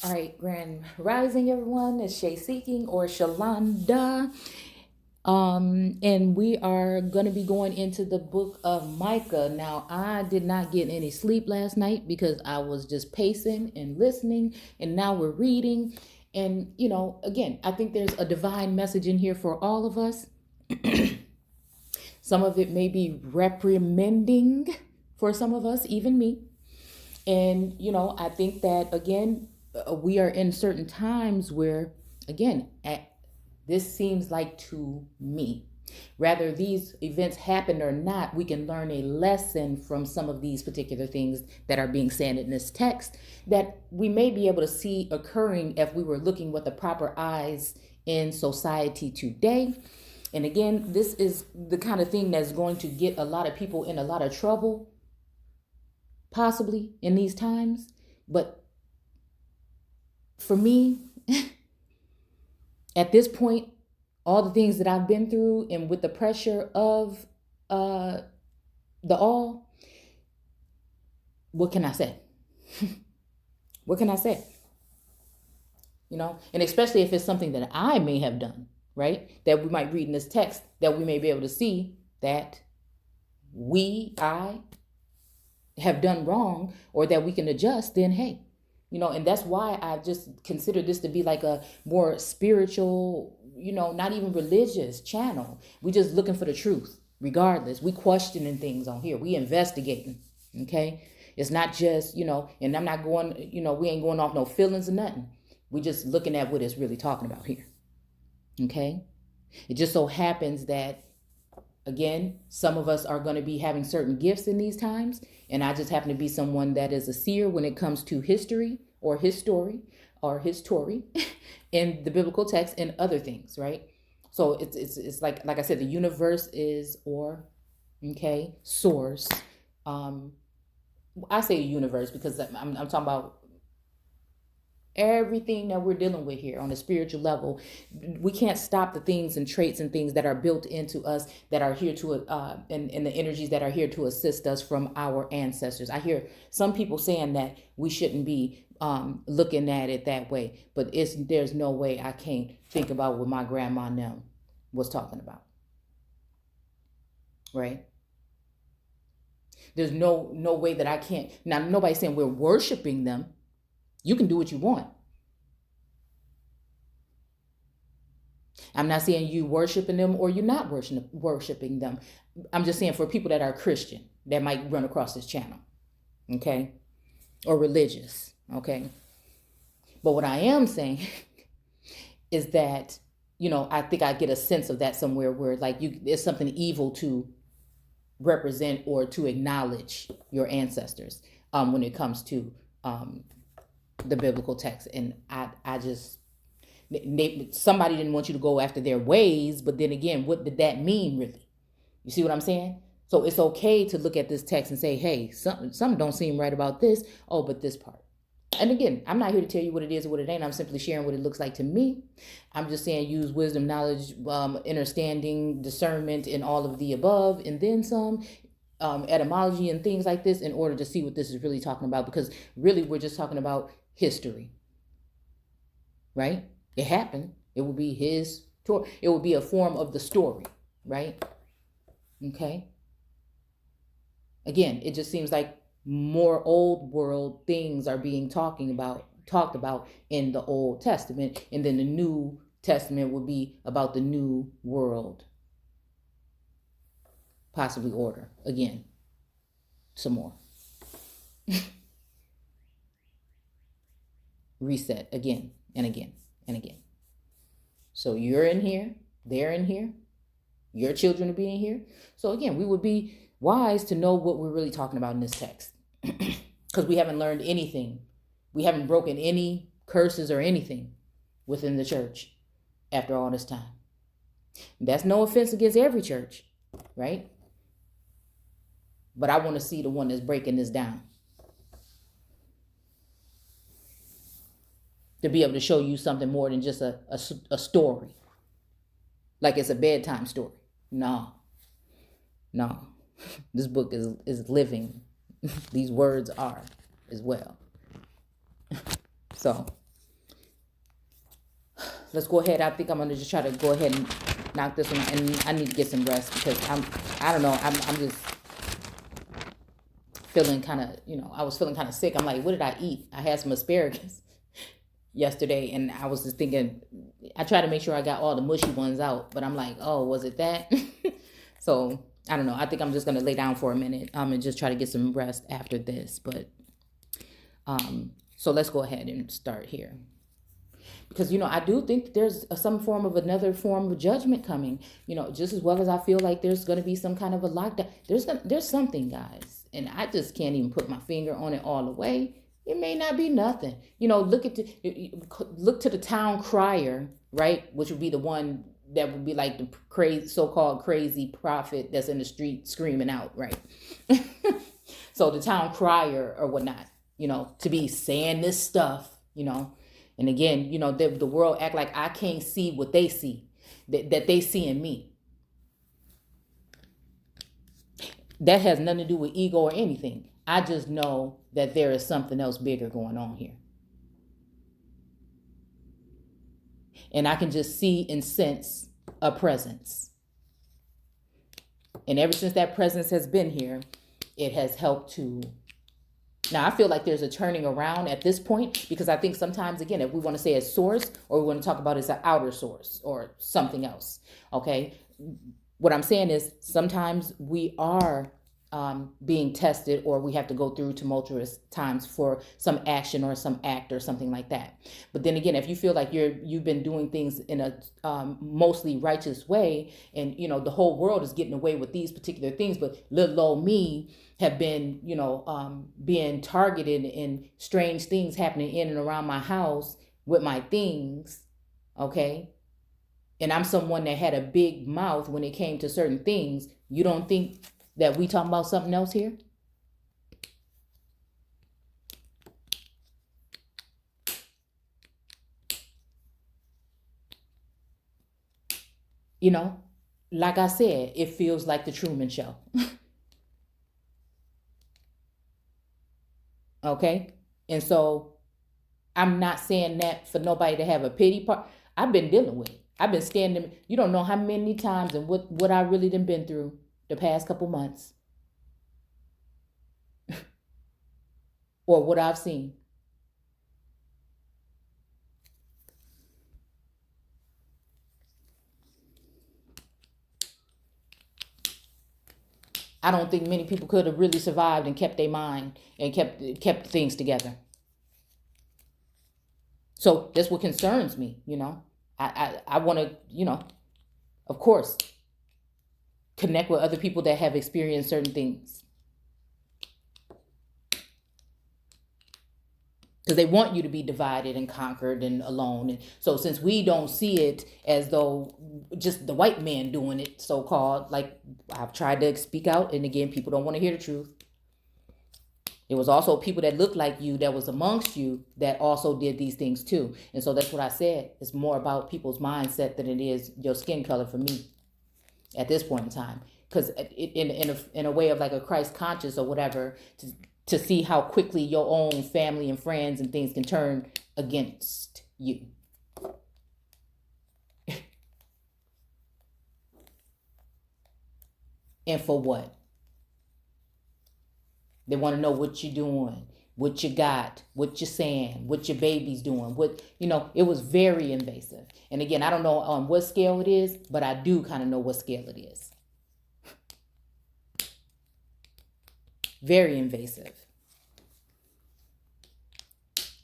All right, Grand Rising, everyone. It's Shay Seeking or Shalonda. And we are going to be going into the book of Micah. Now, I did not get any sleep last night because I was just pacing and listening, and now we're reading. And, again, I think there's a divine message in here for all of us. Some of it may be reprimanding for some of us, even me. And, I think that, again, we are in certain times where, again, this seems like to me, whether these events happen or not, we can learn a lesson from some of these particular things that are being said in this text that we may be able to see occurring if we were looking with the proper eyes in society today. And again, this is the kind of thing that's going to get a lot of people in a lot of trouble, possibly in these times. But for me, at this point, all the things that I've been through and with the pressure of the all, what can I say? What can I say? And especially if it's something that I may have done, right? That we might read in this text, that we may be able to see that I have done wrong, or that we can adjust, then hey, and that's why I just consider this to be like a more spiritual, not even religious channel. We just looking for the truth regardless. We questioning things on here. We investigating. Okay. It's not just, and I'm not going, we ain't going off no feelings or nothing. We just looking at what it's really talking about here. Okay. It just so happens that, again, some of us are going to be having certain gifts in these times. And I just happen to be someone that is a seer when it comes to history or his story in the biblical text and other things, right? So it's like I said, the universe is source. I say universe because I'm talking about everything that we're dealing with here on a spiritual level. We can't stop the things and traits and things that are built into us that are here to and the energies that are here to assist us from our ancestors. I hear some people saying that we shouldn't be looking at it that way, but there's no way I can't think about what my grandma now was talking about, right? There's no way that I can't. Now, nobody's saying we're worshiping them. You can do what you want. I'm not saying you worshiping them or you're not worshiping them. I'm just saying for people that are Christian that might run across this channel, okay? Or religious, okay? But what I am saying is that, I think I get a sense of that somewhere where like there's something evil to represent or to acknowledge your ancestors when it comes to the biblical text. And I just, somebody didn't want you to go after their ways, but then again, what did that mean really? You see what I'm saying? So it's okay to look at this text and say, hey, something don't seem right about this. Oh, but this part. And again, I'm not here to tell you what it is or what it ain't. I'm simply sharing what it looks like to me. I'm just saying use wisdom, knowledge, understanding, discernment, and all of the above, and then some. Etymology and things like this in order to see what this is really talking about, because really we're just talking about history, right? It happened. It will be his story. It will be a form of the story, right? Okay. Again, it just seems like more old world things are being talked about in the Old Testament, and then the New Testament would be about the new world. Possibly order again, some more. Reset again and again and again. So you're in here, they're in here, your children are being here. So again, we would be wise to know what we're really talking about in this text, because we haven't learned anything. We haven't broken any curses or anything within the church after all this time. That's no offense against every church, right? But I want to see the one that's breaking this down, to be able to show you something more than just a story, like it's a bedtime story. No. This book is living. These words are as well. So let's go ahead. I think I'm gonna just try to go ahead and knock this one out. And I need to get some rest because I don't know, I'm just feeling kind of, I was feeling kind of sick. I'm like, what did I eat? I had some asparagus yesterday, and I was just thinking, I try to make sure I got all the mushy ones out, but I'm like, oh, was it that? So I don't know. I think I'm just gonna lay down for a minute and just try to get some rest after this. But so let's go ahead and start here. Because, I do think there's some form of another form of judgment coming, just as well as I feel like there's going to be some kind of a lockdown. There's something, guys, and I just can't even put my finger on it all the way. It may not be nothing. Look to the town crier, right? Which would be the one that would be like the crazy, so-called crazy prophet that's in the street screaming out, right? So the town crier or whatnot, to be saying this stuff, and again, the world act like I can't see what they see, that they see in me. That has nothing to do with ego or anything. I just know that there is something else bigger going on here. And I can just see and sense a presence. And ever since that presence has been here, it has helped to... Now, I feel like there's a turning around at this point, because I think sometimes, again, if we want to say a source, or we want to talk about it as an outer source or something else, okay? What I'm saying is sometimes we are being tested, or we have to go through tumultuous times for some action or some act or something like that. But then again, if you feel like you've been doing things in a mostly righteous way, and the whole world is getting away with these particular things, but little old me have been being targeted, and strange things happening in and around my house with my things, okay? And I'm someone that had a big mouth when it came to certain things. You don't think that we talking about something else here? Like I said, it feels like the Truman Show. Okay? And so I'm not saying that for nobody to have a pity part. I've been dealing with it. I've been standing, you don't know how many times, and what I really done been through the past couple months. Or what I've seen. I don't think many people could have really survived and kept their mind and kept things together. So that's what concerns me, I want to, of course, connect with other people that have experienced certain things. Because they want you to be divided and conquered and alone. And so since we don't see it as though just the white man doing it, so-called, like I've tried to speak out, and again, people don't want to hear the truth. It was also people that looked like you, that was amongst you, that also did these things too. And so that's what I said. It's more about people's mindset than it is your skin color for me at this point in time. Because in a way of like a Christ conscious or whatever, to see how quickly your own family and friends and things can turn against you. And for what? They want to know what you're doing, what you got, what you're saying, what your baby's doing. It was very invasive. And again, I don't know on what scale it is, but I do kind of know what scale it is. Very invasive.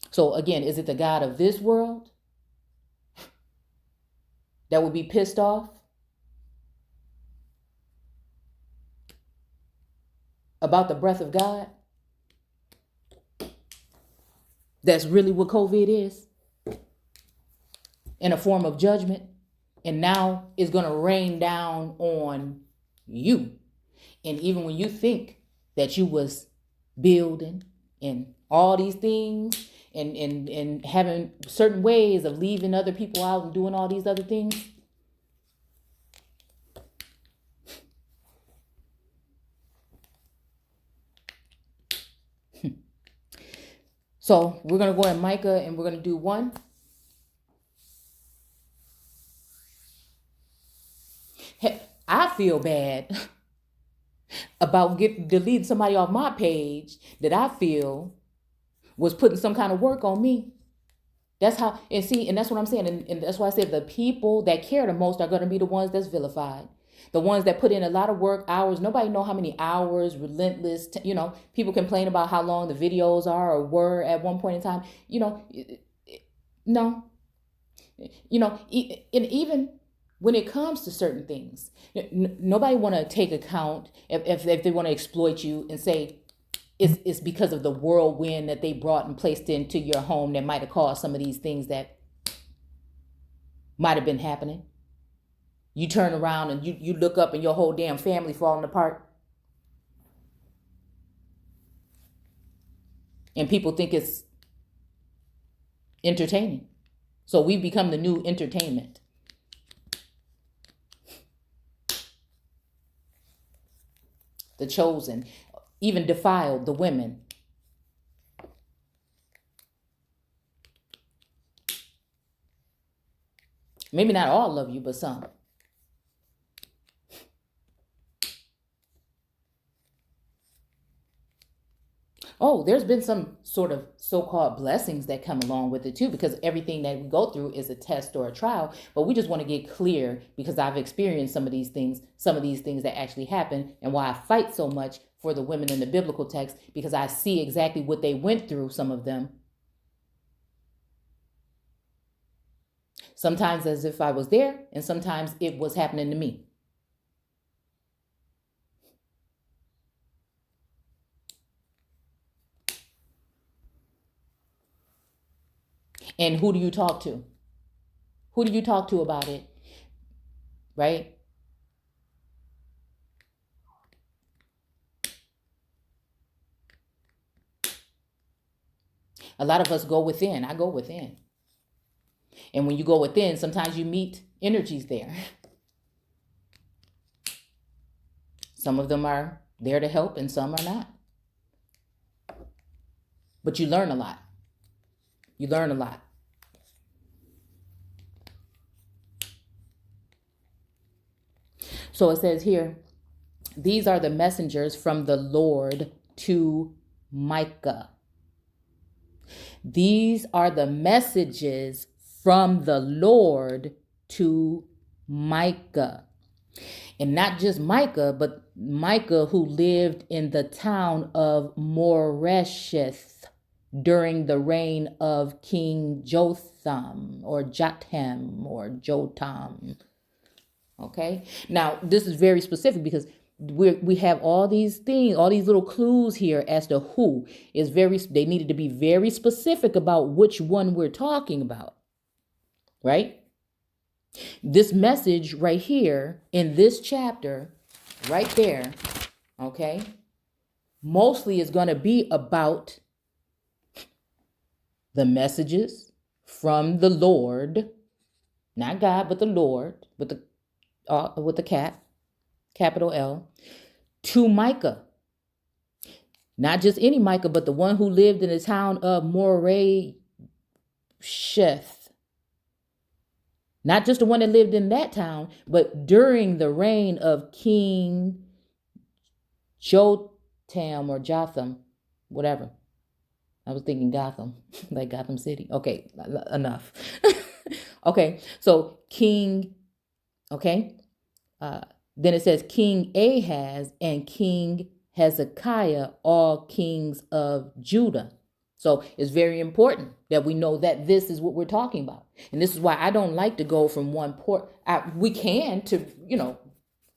So again, is it the God of this world that would be pissed off about the breath of God? That's really what COVID is, in a form of judgment. And now it's going to rain down on you. And even when you think that you was building and all these things and having certain ways of leaving other people out and doing all these other things, so we're going to go in Micah, and we're going to do 1. I feel bad about deleting somebody off my page that I feel was putting some kind of work on me. That's how, and see, and that's what I'm saying. And that's why I said the people that care the most are going to be the ones that's vilified. The ones that put in a lot of work, hours. Nobody know how many hours, relentless, people complain about how long the videos are or were at one point in time. No, and even when it comes to certain things, nobody want to take account if they want to exploit you and say, it's because of the whirlwind that they brought and placed into your home that might have caused some of these things that might have been happening. You turn around and you look up and your whole damn family falling apart. And people think it's entertaining. So we've become the new entertainment. The chosen. Even defiled the women. Maybe not all of you, but some. Oh, there's been some sort of so-called blessings that come along with it too, because everything that we go through is a test or a trial. But we just want to get clear, because I've experienced some of these things that actually happen, and why I fight so much for the women in the biblical text, because I see exactly what they went through, some of them. Sometimes as if I was there, and sometimes it was happening to me. And who do you talk to? Who do you talk to about it? Right? A lot of us go within. I go within. And when you go within, sometimes you meet energies there. Some of them are there to help and some are not. But you learn a lot. You learn a lot. So it says here, these are the messengers from the Lord to Micah. These are the messages from the Lord to Micah. And not just Micah, but Micah who lived in the town of Moresheth during the reign of King Jotham or Jotham or Jotam. Okay. Now, this is very specific because we have all these things, all these little clues here as to who is they needed to be very specific about which one we're talking about. Right? This message right here in this chapter, right there, okay, mostly is going to be about the messages from the Lord, not God, but the Lord, with the capital L, to Micah. Not just any Micah, but the one who lived in the town of Moresheth. Not just the one that lived in that town, but during the reign of King Jotham or Jotham, whatever. I was thinking Gotham, like Gotham City. Okay, enough. Okay, so King, okay. Then it says King Ahaz and King Hezekiah, all kings of Judah. So it's very important that we know that this is what we're talking about. And this is why I don't like to go from one port. We can to,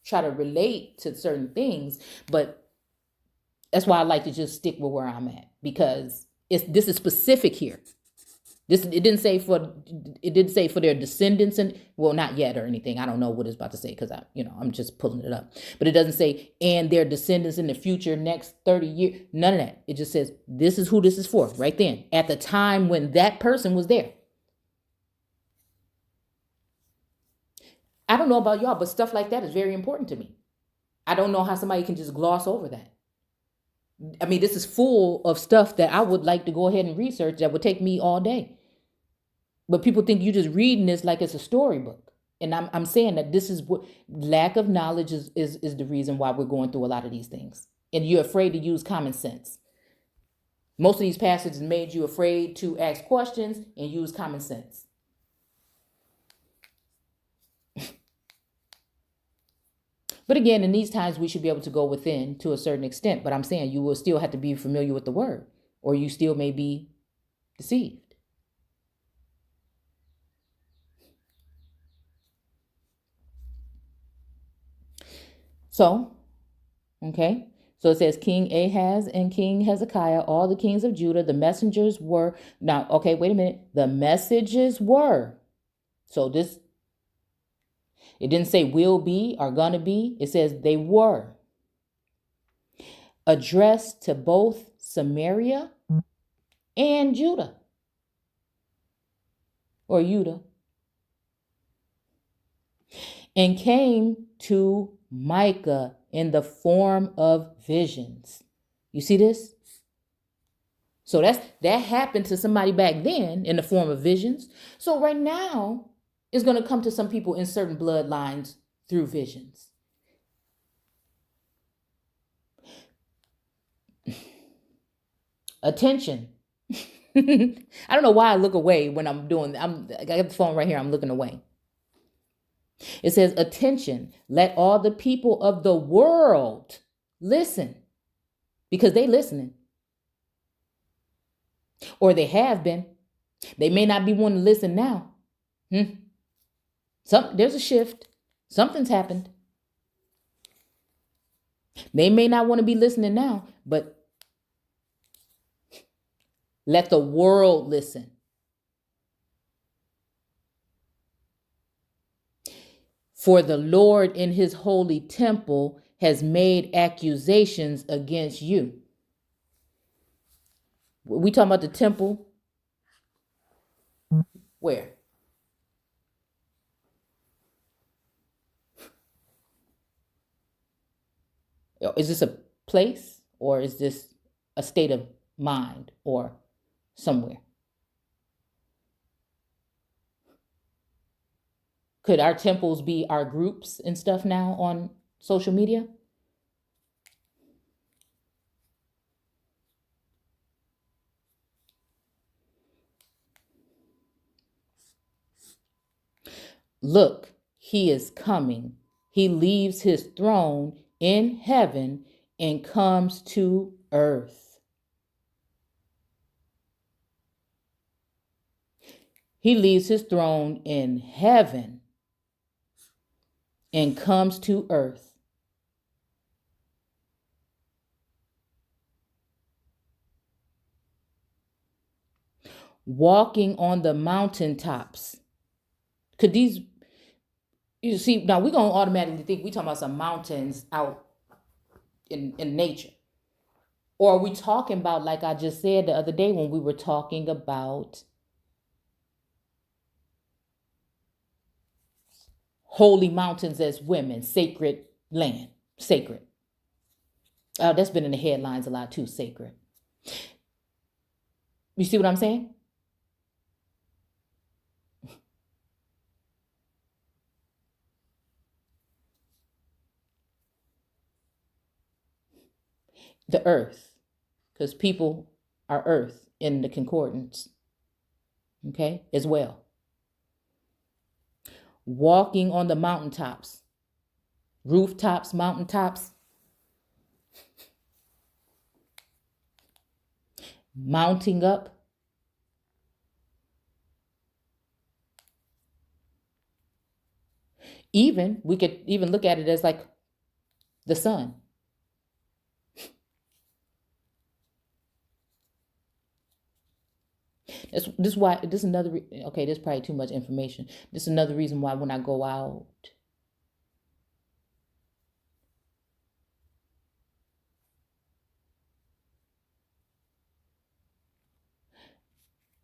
try to relate to certain things, but that's why I like to just stick with where I'm at, because this is specific here. It didn't say for their descendants, and well, not yet or anything. I don't know what it's about to say because I'm just pulling it up. But it doesn't say and their descendants in the future next 30 years. None of that. It just says this is who this is for right then at the time when that person was there. I don't know about y'all, but stuff like that is very important to me. I don't know how somebody can just gloss over that. I mean, this is full of stuff that I would like to go ahead and research that would take me all day. But people think you're just reading this like it's a storybook. And I'm saying that this is what lack of knowledge is the reason why we're going through a lot of these things. And you're afraid to use common sense. Most of these passages made you afraid to ask questions and use common sense. But again, in these times, we should be able to go within to a certain extent. But I'm saying you will still have to be familiar with the word, or you still may be deceived. So, okay. So it says King Ahaz and King Hezekiah, all the kings of Judah, the messengers were. Now, okay, wait a minute. The messages were. So this, it didn't say will be or gonna be. It says they were addressed to both Samaria and Judah. Or Judah. And came to Micah in the form of visions. You see this? So that happened to somebody back then in the form of visions. So right now, it's going to come to some people in certain bloodlines through visions. Attention. I don't know why I look away when I'm doing. I got the phone right here. I'm looking away. It says, attention, let all the people of the world listen, because they listening. Or they have been. They may not be wanting to listen now. There's a shift. Something's happened. They may not want to be listening now, but let the world listen. For the Lord in his holy temple has made accusations against you. We talking about the temple? Where? Is this a place, or is this a state of mind, or somewhere? Could our temples be our groups and stuff now on social media? Look, he is coming. He leaves his throne in heaven and comes to earth. He leaves his throne in heaven and comes to earth. Walking on the mountaintops. Could these, you see, now we're going to automatically think we're talking about some mountains out in nature. Or are we talking about, like I just said the other day when we were talking about holy mountains as women, sacred land, sacred. That's been in the headlines a lot too, sacred. You see what I'm saying? The earth, because people are earth in the concordance, okay, as well. Walking on the mountaintops, rooftops, mountaintops, mounting up. Even, we could even look at it as like the sun. This is why, this is another, okay, this is probably too much information. This is another reason why when I go out,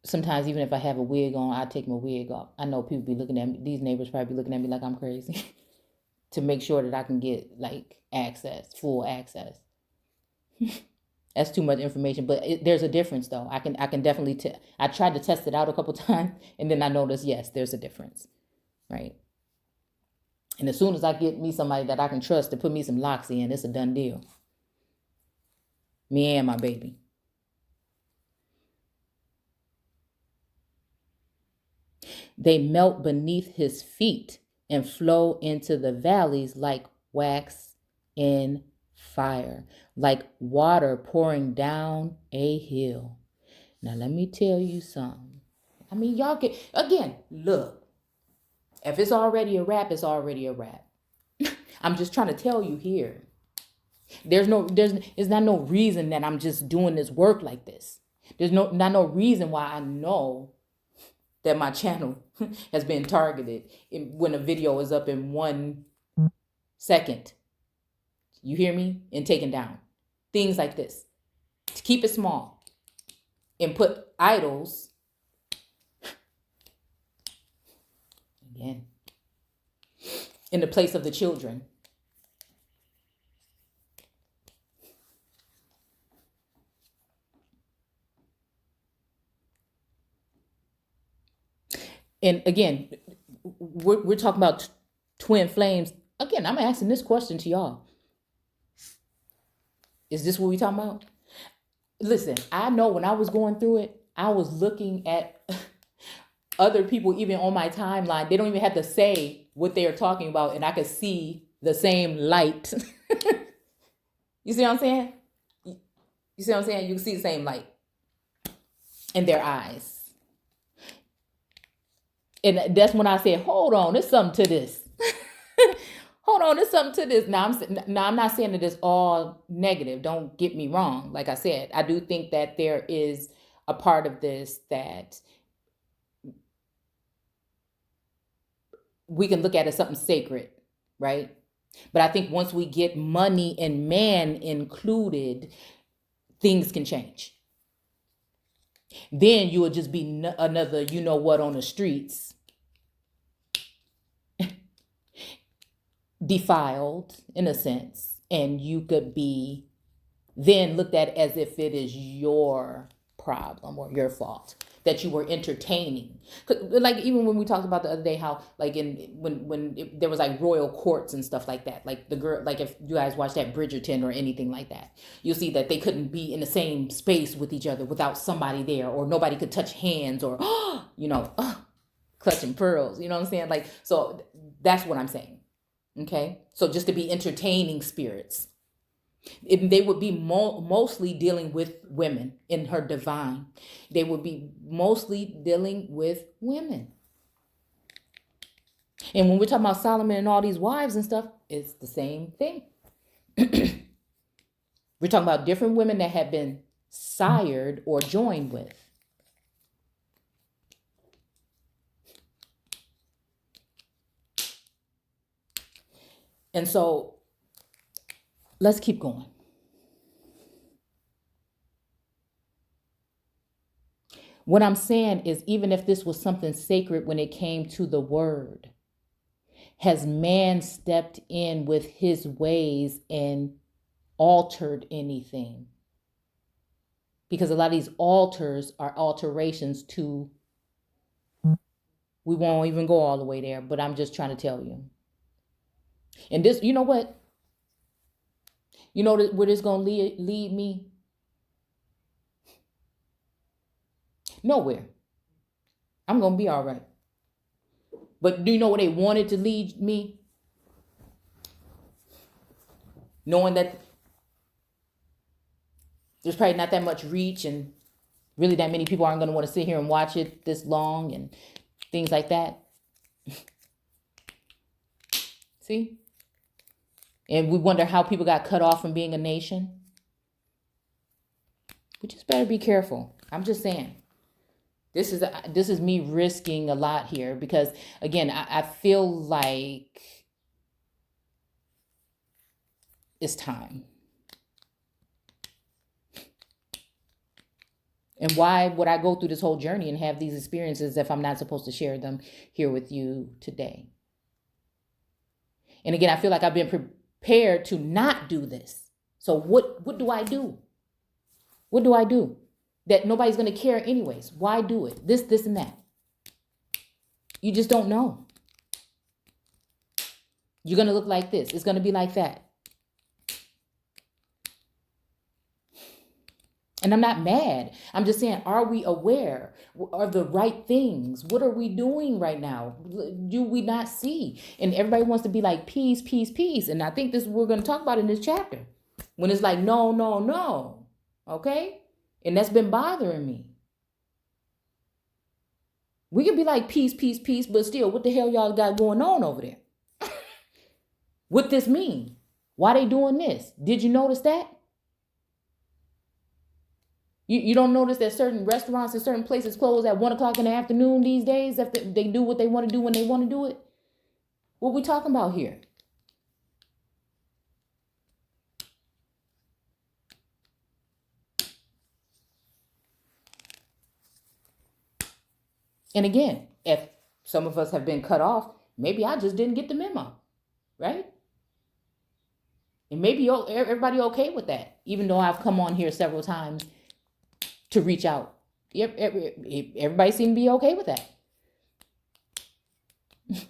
sometimes even if I have a wig on, I take my wig off. I know people be looking at me, these neighbors probably be looking at me like I'm crazy to make sure that I can get like access, full access. That's too much information, but there's a difference though. I can definitely I tried to test it out a couple times and then I noticed, yes, there's a difference, right? And as soon as I get me somebody that I can trust to put me some locks in, it's a done deal. Me and my baby. They melt beneath his feet and flow into the valleys like wax in fire, like water pouring down a hill. Now, let me tell you something. I mean, y'all get, again, look, if it's already a rap, it's already a rap. I'm just trying to tell you here. There's not no reason that I'm just doing this work like this. There's not no reason why I know that my channel has been targeted when a video is up in 1 second. You hear me? And taken down. Things like this. To keep it small. And put idols, again, in the place of the children. And again, we're talking about twin flames. Again, I'm asking this question to y'all. Is this what we're talking about? Listen, I know when I was going through it, I was looking at other people, even on my timeline. They don't even have to say what they are talking about, and I could see the same light. You see what I'm saying? You see what I'm saying? You can see the same light in their eyes. And that's when I said, hold on, there's something to this. Hold on, there's something to this. Now, I'm not saying that it's all negative. Don't get me wrong. Like I said, I do think that there is a part of this that we can look at as something sacred, right? But I think once we get money and man included, things can change. Then you will just be another, you know what, on the streets, defiled in a sense, and you could be then looked at as if it is your problem or your fault that you were entertaining. Like even when we talked about the other day, how like there was like royal courts and stuff like that, like the girl, like if you guys watch that Bridgerton or anything like that, you'll see that they couldn't be in the same space with each other without somebody there, or nobody could touch hands, or clutching pearls. You know what I'm saying? Like, so that's what I'm saying. Okay, so just to be entertaining spirits. They would be mostly dealing with women in her divine. They would be mostly dealing with women. And when we're talking about Solomon and all these wives and stuff, it's the same thing. We're talking about different women that have been sired or joined with. And so let's keep going. What I'm saying is, even if this was something sacred when it came to the word, has man stepped in with his ways and altered anything? Because a lot of these altars are alterations to, we won't even go all the way there, but I'm just trying to tell you. And this, you know what? You know where this going to lead me? Nowhere. I'm going to be all right. But do you know where they wanted to lead me? Knowing that there's probably not that much reach, and really that many people aren't going to want to sit here and watch it this long and things like that. See? And we wonder how people got cut off from being a nation. We just better be careful. I'm just saying. This is me risking a lot here because, again, I feel like it's time. And why would I go through this whole journey and have these experiences if I'm not supposed to share them here with you today? And again, I feel like I've been prepared to not do this. So what do I do? What do I do? That nobody's going to care anyways. Why do it? This, and that. You just don't know. You're going to look like this. It's going to be like that. And I'm not mad. I'm just saying, are we aware of the right things? What are we doing right now? Do we not see? And everybody wants to be like, peace, peace, peace. And I think this we're going to talk about in this chapter. When it's like, no, no, no. Okay? And that's been bothering me. We can be like, peace, peace, peace, but still, what the hell y'all got going on over there? What this mean? Why they doing this? Did you notice that? You don't notice that certain restaurants and certain places close at 1 o'clock in the afternoon these days if they do what they want to do when they want to do it? What we talking about here? And again, if some of us have been cut off, maybe I just didn't get the memo, right? And maybe everybody okay with that, even though I've come on here several times to reach out. Everybody seemed to be okay with that. It's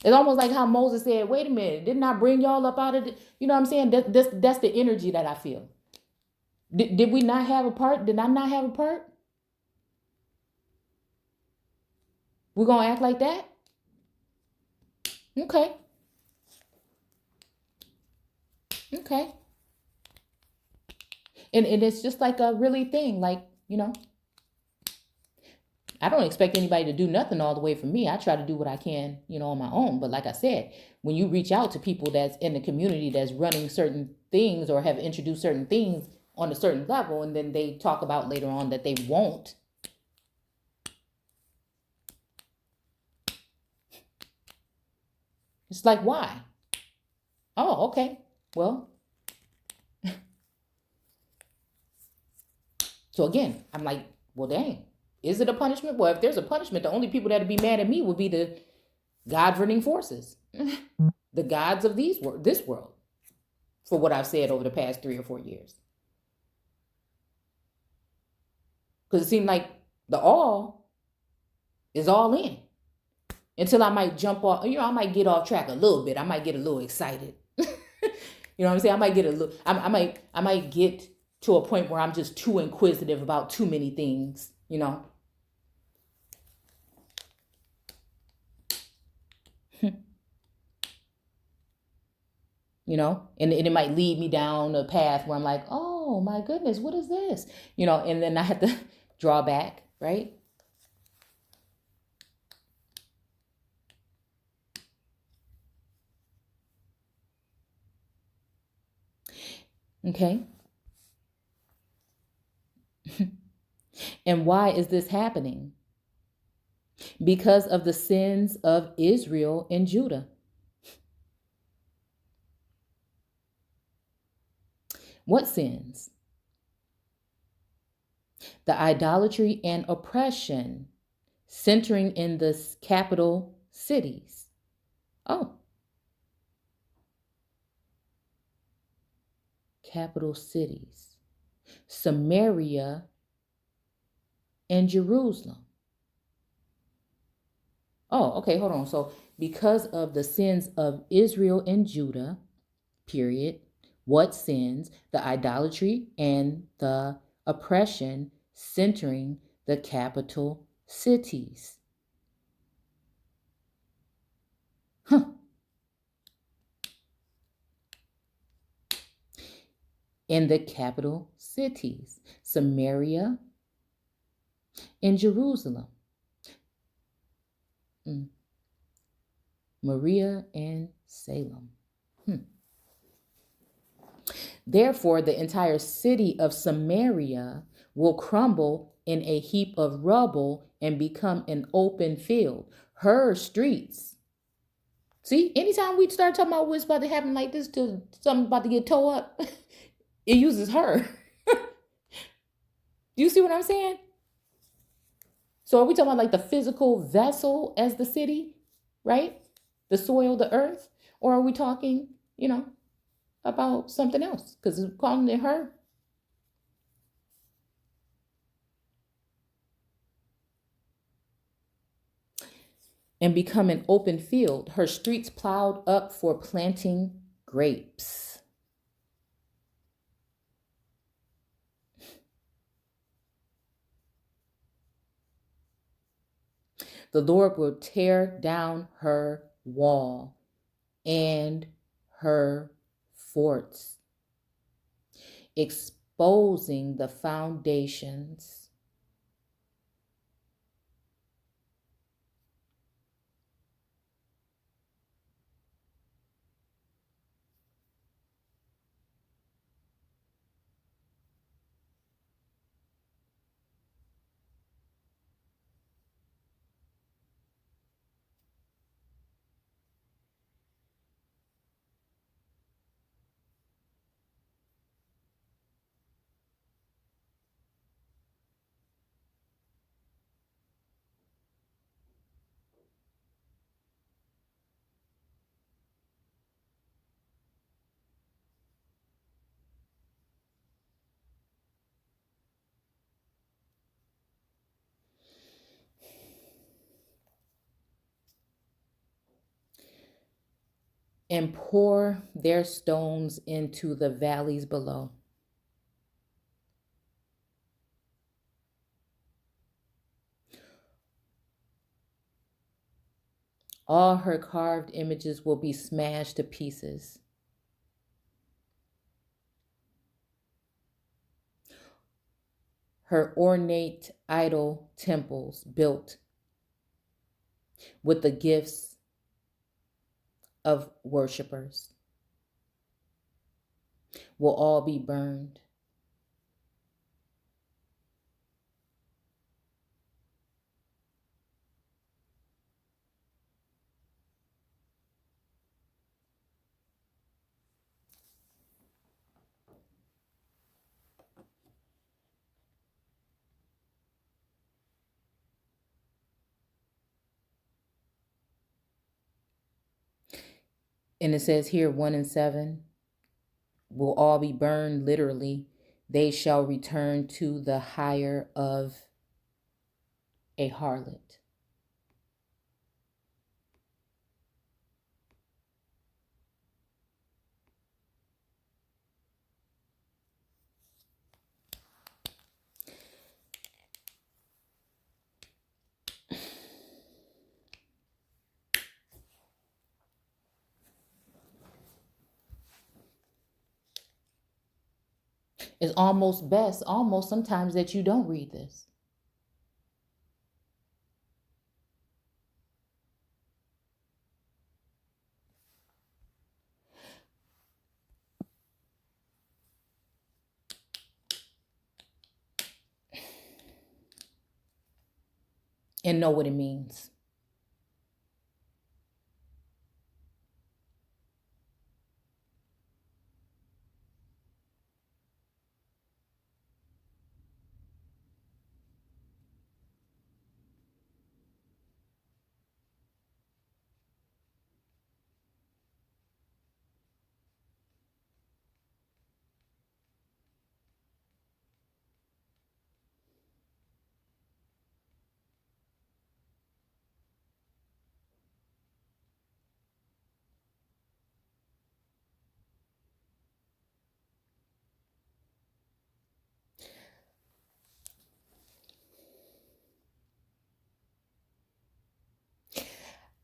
almost like how Moses said, wait a minute, didn't I bring y'all up out of it? You know what I'm saying? That's the energy that I feel. Did we not have a part? Did I not have a part? We're going to act like that? Okay. Okay. And it's just like a really thing, like, you know, I don't expect anybody to do nothing all the way for me. I try to do what I can, you know, on my own. But like I said, when you reach out to people that's in the community that's running certain things or have introduced certain things on a certain level, and then they talk about later on that they won't. It's like, why? Oh, okay. Well, so again, I'm like, well, dang. Is it a punishment? Well, if there's a punishment, the only people that would be mad at me would be the governing forces, the gods of this world, for what I've said over the past 3 or 4 years. Because it seemed like the all is all in. Until I might jump off, you know, I might get off track a little bit. I might get a little excited. You know what I'm saying? I might get a little, I might get to a point where I'm just too inquisitive about too many things, you know. You know, and it might lead me down a path where I'm like, oh my goodness, what is this? You know, and then I have to draw back, right? Okay. And why is this happening? Because of the sins of Israel and Judah. What sins? The idolatry and oppression centering in the capital cities. Oh. Capital cities. Samaria and Jerusalem. Oh, okay, hold on. So because of the sins of Israel and Judah, period. What sins? The idolatry and the oppression centering the capital cities. Huh. In the capital cities, Samaria and Jerusalem. Maria and Salem. Therefore, the entire city of Samaria will crumble in a heap of rubble and become an open field. Her streets. See, anytime we start talking about what's about to happen like this, to something about to get tore up, it uses her. Do you see what I'm saying? So are we talking about like the physical vessel as the city, right? The soil, the earth? Or are we talking, you know, about something else? Because it's calling it her. and become an open field, her streets plowed up for planting grapes. The Lord will tear down her wall and her forts, exposing the foundations. And pour their stones into the valleys below. All her carved images will be smashed to pieces. Her ornate idol temples built with the gifts of worshipers will all be burned. And it says here, 1 and 7 will all be burned literally. They shall return to the hire of a harlot. It's almost best, almost sometimes, that you don't read this. And know what it means.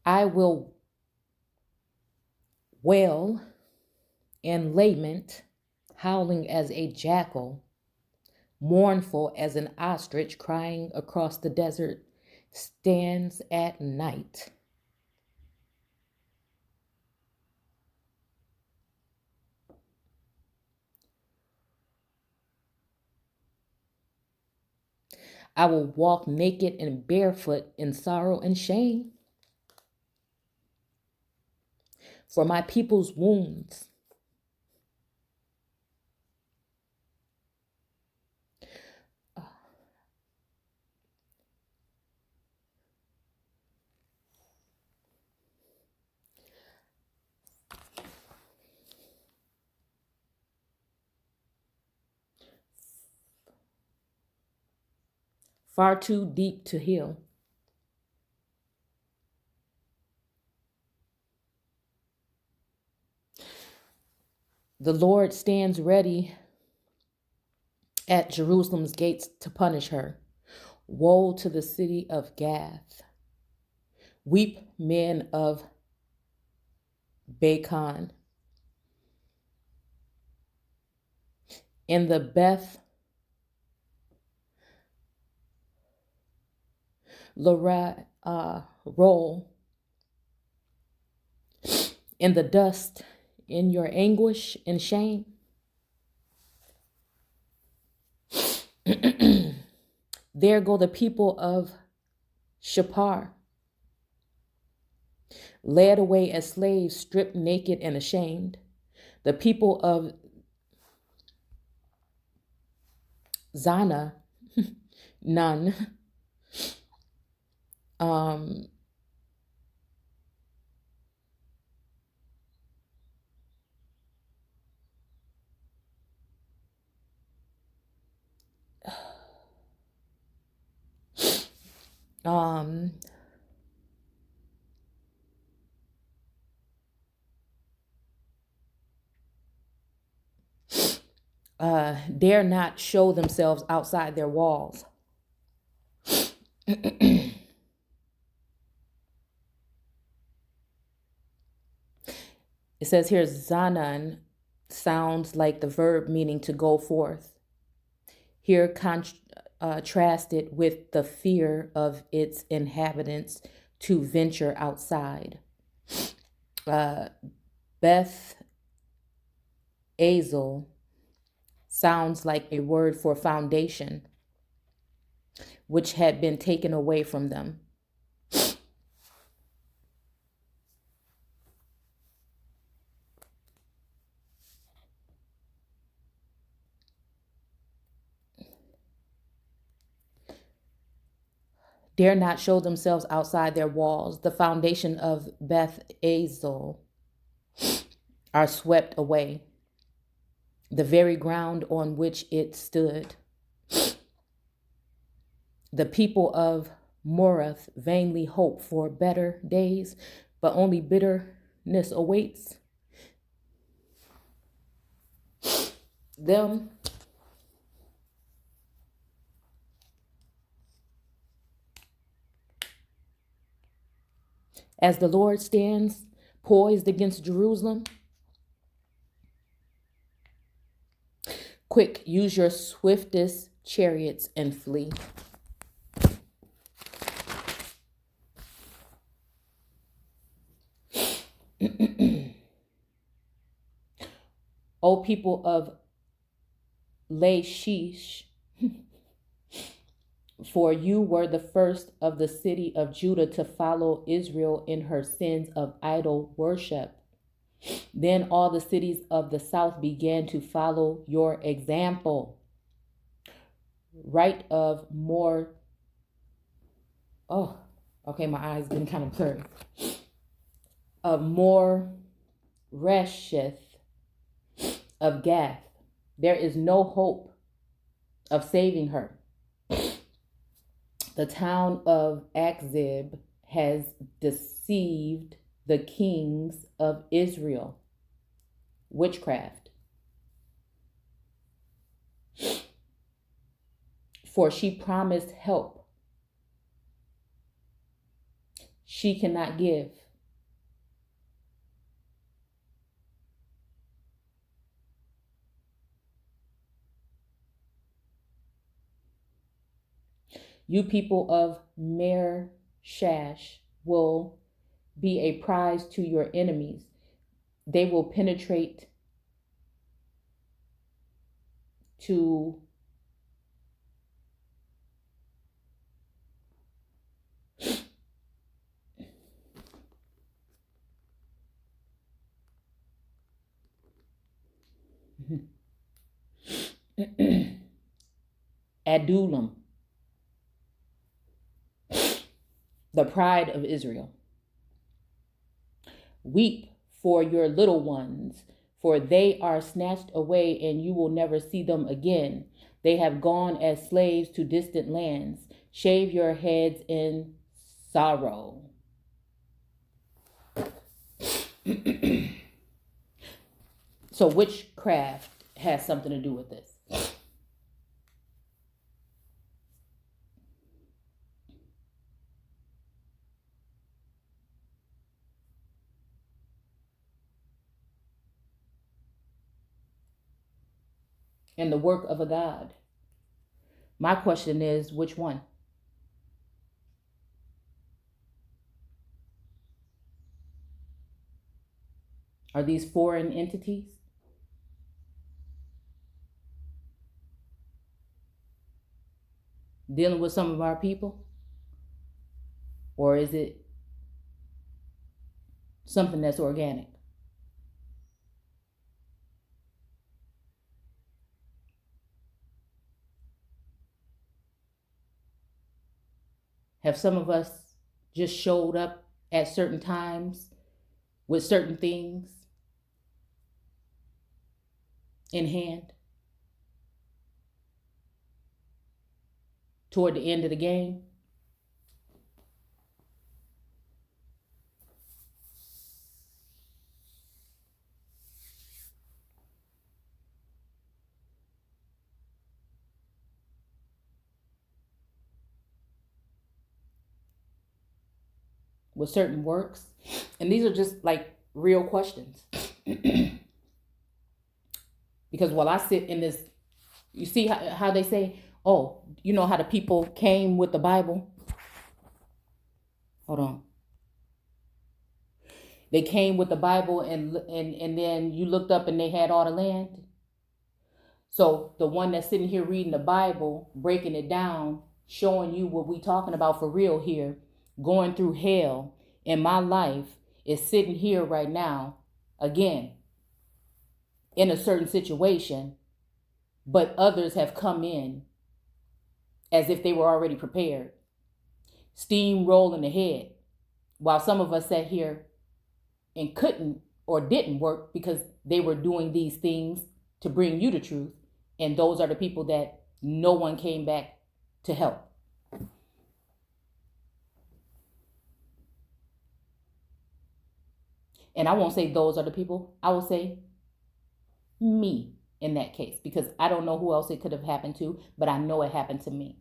I will wail and lament, howling as a jackal, mournful as an ostrich crying across the desert, stands at night. I will walk naked and barefoot in sorrow and shame for my people's wounds. Far too deep to heal. The Lord stands ready at Jerusalem's gates to punish her. Woe to the city of Gath. Weep, men of Bacon. In the Beth roll in the dust in your anguish and shame. There go the people of Shapar, led away as slaves, stripped naked and ashamed. The people of Zana, none. Dare not show themselves outside their walls. It says here, Zanan sounds like the verb meaning to go forth. Here contrasted with the fear of its inhabitants to venture outside. Beth Azel sounds like a word for foundation, which had been taken away from them. Dare not show themselves outside their walls. The foundation of Beth Azel are swept away, the very ground on which it stood. The people of Morath vainly hope for better days, but only bitterness awaits them. As the Lord stands poised against Jerusalem, quick, use your swiftest chariots and flee. O people of Lachish, for you were the first of the city of Judah to follow Israel in her sins of idol worship. Then all the cities of the south began to follow your example. Right of more. Oh, okay, my eyes been kind of blurry. Of more Resheth of Gath. There is no hope of saving her. The town of Akzib has deceived the kings of Israel. Witchcraft. For she promised help. She cannot give. You people of Mershash will be a prize to your enemies. They will penetrate to Adullam, the pride of Israel. Weep for your little ones, for they are snatched away and you will never see them again. They have gone as slaves to distant lands. Shave your heads in sorrow. So witchcraft has something to do with this. And the work of a god. My question is, which one? Are these foreign entities dealing with some of our people? Or is it something that's organic? Have some of us just showed up at certain times with certain things in hand toward the end of the game? With certain works? And these are just like real questions. Because while I sit in this, you see how they say, oh, you know how the people came with the Bible? Hold on. They came with the Bible and then you looked up and they had all the land. So the one that's sitting here reading the Bible, breaking it down, showing you what we talking about for real here, going through hell in my life, is sitting here right now, again, in a certain situation, but others have come in as if they were already prepared, steamrolling ahead, while some of us sat here and couldn't or didn't work because they were doing these things to bring you the truth. And those are the people that no one came back to help. And I won't say those are the people. I will say me in that case, because I don't know who else it could have happened to, but I know it happened to me.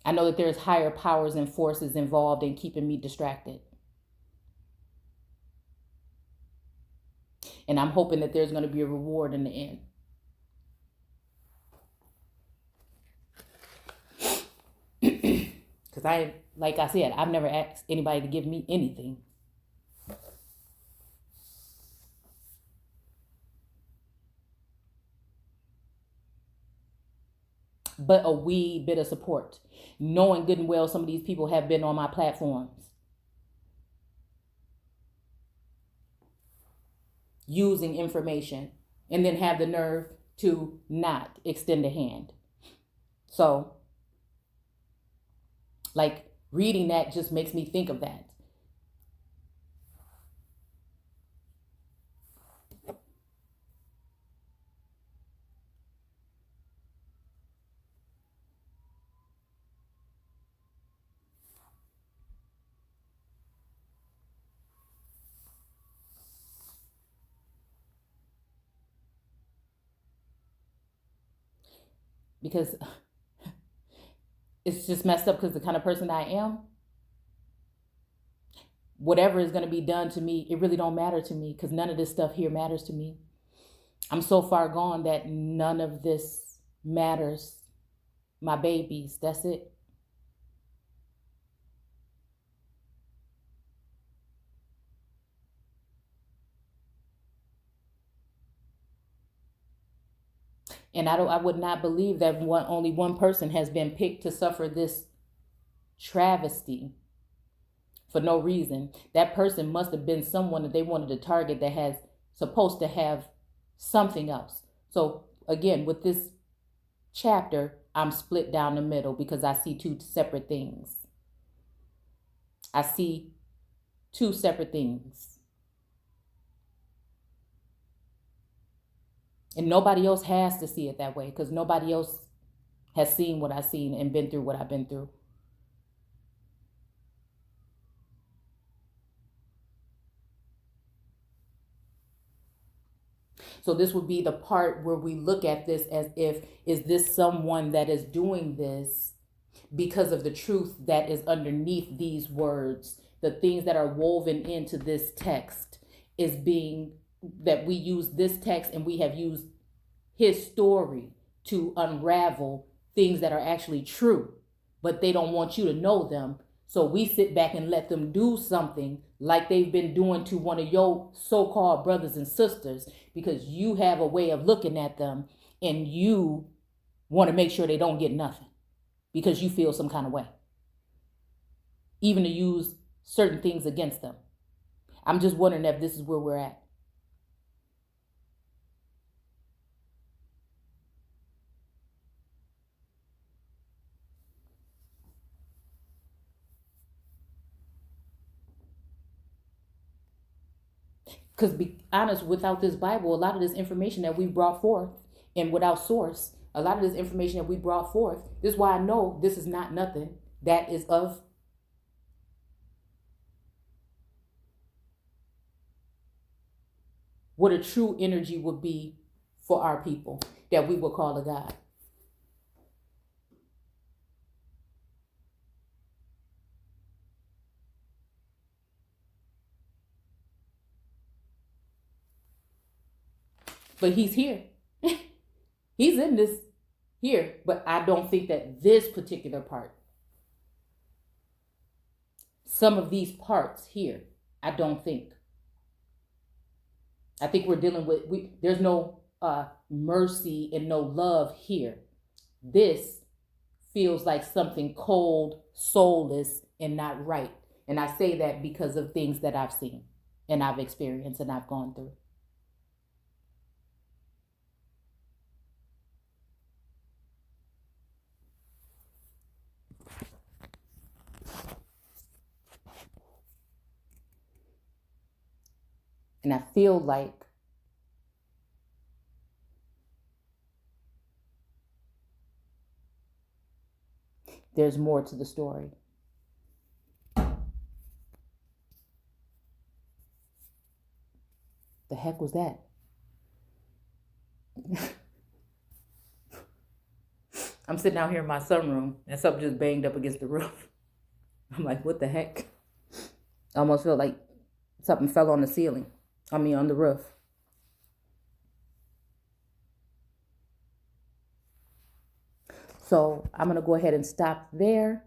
I know that there's higher powers and forces involved in keeping me distracted. And I'm hoping that there's going to be a reward in the end. Because like I said, I've never asked anybody to give me anything. But a wee bit of support, knowing good and well some of these people have been on my platforms, using information, and then have the nerve to not extend a hand. So, like, reading that just makes me think of that. Because it's just messed up, because the kind of person I am, whatever is going to be done to me, it really don't matter to me, because none of this stuff here matters to me. I'm so far gone that none of this matters. My babies, that's it. And I would not believe that only one person has been picked to suffer this travesty for no reason. That person must have been someone that they wanted to target that has supposed to have something else. So again, with this chapter, I'm split down the middle because I see two separate things. I see two separate things. And nobody else has to see it that way, because nobody else has seen what I've seen and been through what I've been through. So this would be the part where we look at this as if, is this someone that is doing this because of the truth that is underneath these words, the things that are woven into this text is being, that we use this text and we have used his story to unravel things that are actually true, but they don't want you to know them. So we sit back and let them do something like they've been doing to one of your so-called brothers and sisters, because you have a way of looking at them and you want to make sure they don't get nothing because you feel some kind of way, even to use certain things against them. I'm just wondering if this is where we're at. Because be honest, without this Bible, a lot of this information that we brought forth, and without source, a lot of this information that we brought forth, this is why I know this is not nothing that is of what a true energy would be for our people that we would call a God. But he's here. He's in this here. But I don't think that this particular part, some of these parts here, I don't think. I think we're dealing with, there's no mercy and no love here. This feels like something cold, soulless, and not right. And I say that because of things that I've seen and I've experienced and I've gone through. And I feel like there's more to the story. The heck was that? I'm sitting out here in my sunroom and something just banged up against the roof. I'm like, what the heck? I almost feel like something fell on the ceiling. On the roof. So I'm going to go ahead and stop there.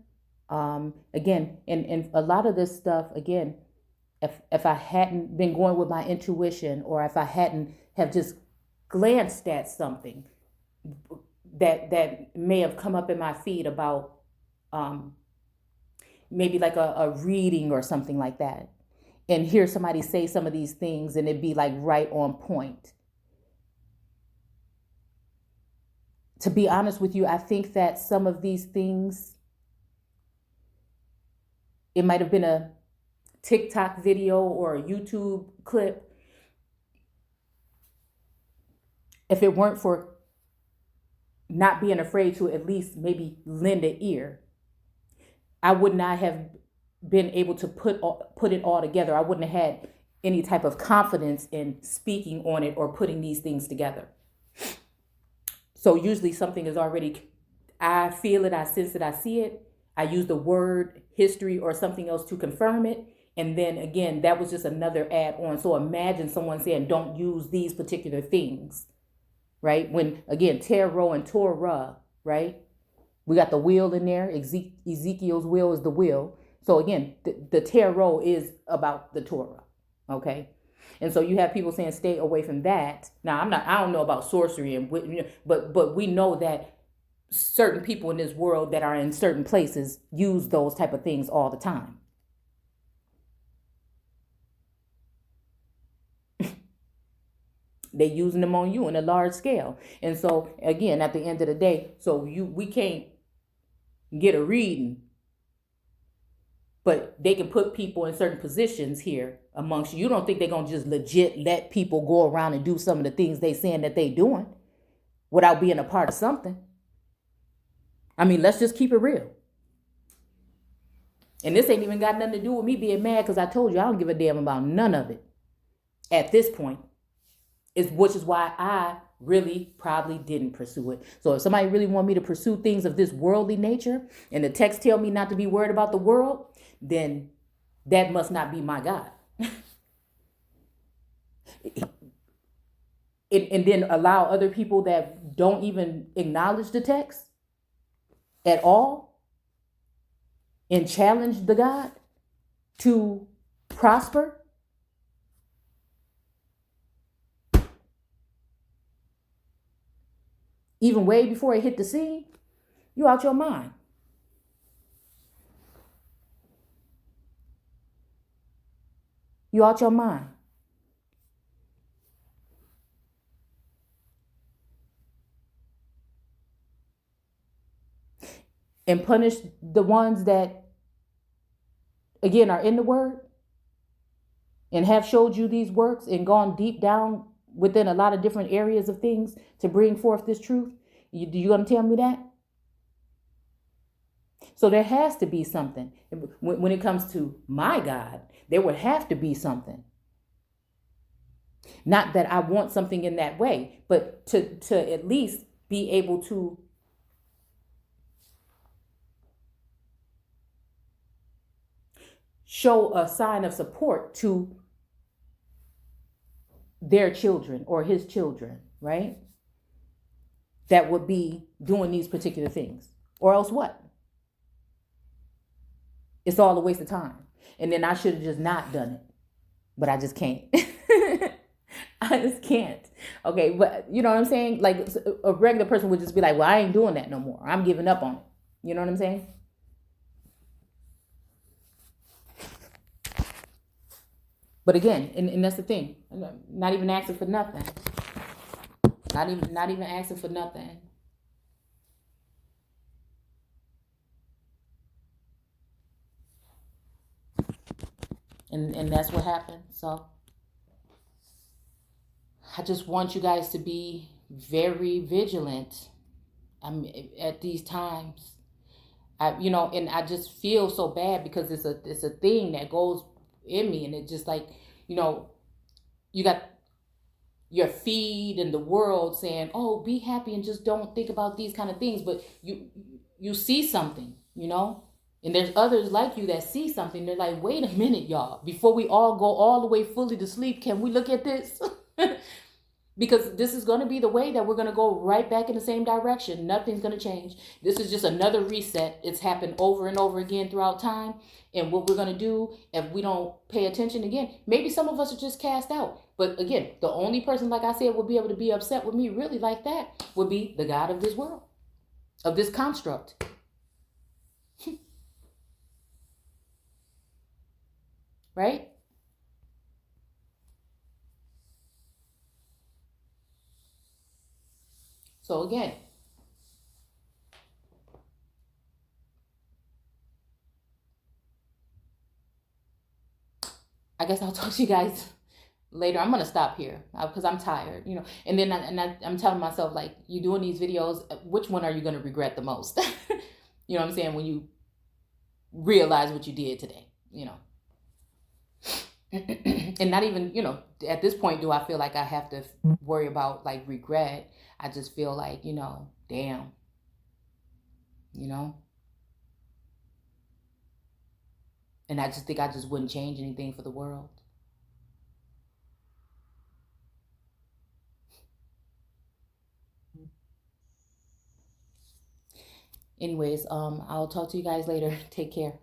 Again, and a lot of this stuff, again, if I hadn't been going with my intuition, or if I hadn't have just glanced at something that may have come up in my feed about maybe like a reading or something like that, and hear somebody say some of these things and it'd be like right on point. To be honest with you, I think that some of these things, it might have been a TikTok video or a YouTube clip. If it weren't for not being afraid to at least maybe lend an ear, I would not have been able to put it all together. I wouldn't have had any type of confidence in speaking on it or putting these things together. So usually something is already, I feel it, I sense it, I see it. I use the word history or something else to confirm it. And then again, that was just another add on. So imagine someone saying, don't use these particular things, right? When again, tarot and Torah, right? We got the wheel in there. Ezekiel's wheel is the wheel. So again, the tarot is about the Torah, okay? And so you have people saying stay away from that. Now I don't know about sorcery, but we know that certain people in this world that are in certain places use those type of things all the time. They using them on you in a large scale. And so again, at the end of the day, we can't get a reading, but they can put people in certain positions here amongst you. You don't think they're going to just legit let people go around and do some of the things they saying that they doing without being a part of something. I mean, let's just keep it real. And this ain't even got nothing to do with me being mad, because I told you I don't give a damn about none of it at this point. which is why I really probably didn't pursue it. So if somebody really want me to pursue things of this worldly nature and the text tell me not to be worried about the world, then that must not be my God. And then allow other people that don't even acknowledge the text at all and challenge the God to prosper. Even way before it hit the scene, you out your mind. You out your mind. And punish the ones that, again, are in the word and have showed you these works and gone deep down within a lot of different areas of things to bring forth this truth. You gonna tell me that? So there has to be something. When it comes to my God, there would have to be something. Not that I want something in that way, but to at least be able to show a sign of support to their children or his children, right? That would be doing these particular things. Or else what? It's all a waste of time. And then I should have just not done it. But I just can't. I just can't. Okay, but you know what I'm saying? Like a regular person would just be like, well, I ain't doing that no more. I'm giving up on it. You know what I'm saying? But again, and that's the thing. Not even asking for nothing. Not even asking for nothing. And that's what happened. So I just want you guys to be very vigilant at these times. And I just feel so bad because it's a thing that goes in me, and it just like, you got your feed and the world saying, "Oh, be happy and just don't think about these kind of things," but you see something, and there's others like you that see something. They're like, "Wait a minute, y'all! Before we all go all the way fully to sleep, can we look at this?" Because this is going to be the way that we're going to go right back in the same direction. Nothing's going to change. This is just another reset. It's happened over and over again throughout time. And what we're going to do if we don't pay attention again, maybe some of us are just cast out. But again, the only person, like I said, would be able to be upset with me really like that would be the God of this world, of this construct. Right? So again, I guess I'll talk to you guys later. I'm gonna stop here because I'm tired, And then I'm telling myself, like, you doing these videos, which one are you gonna regret the most? You know what I'm saying? When you realize what you did today, And not even, at this point do I feel like I have to worry about like regret. I just feel like, damn, and I just think I just wouldn't change anything for the world. Anyways, I'll talk to you guys later. Take care.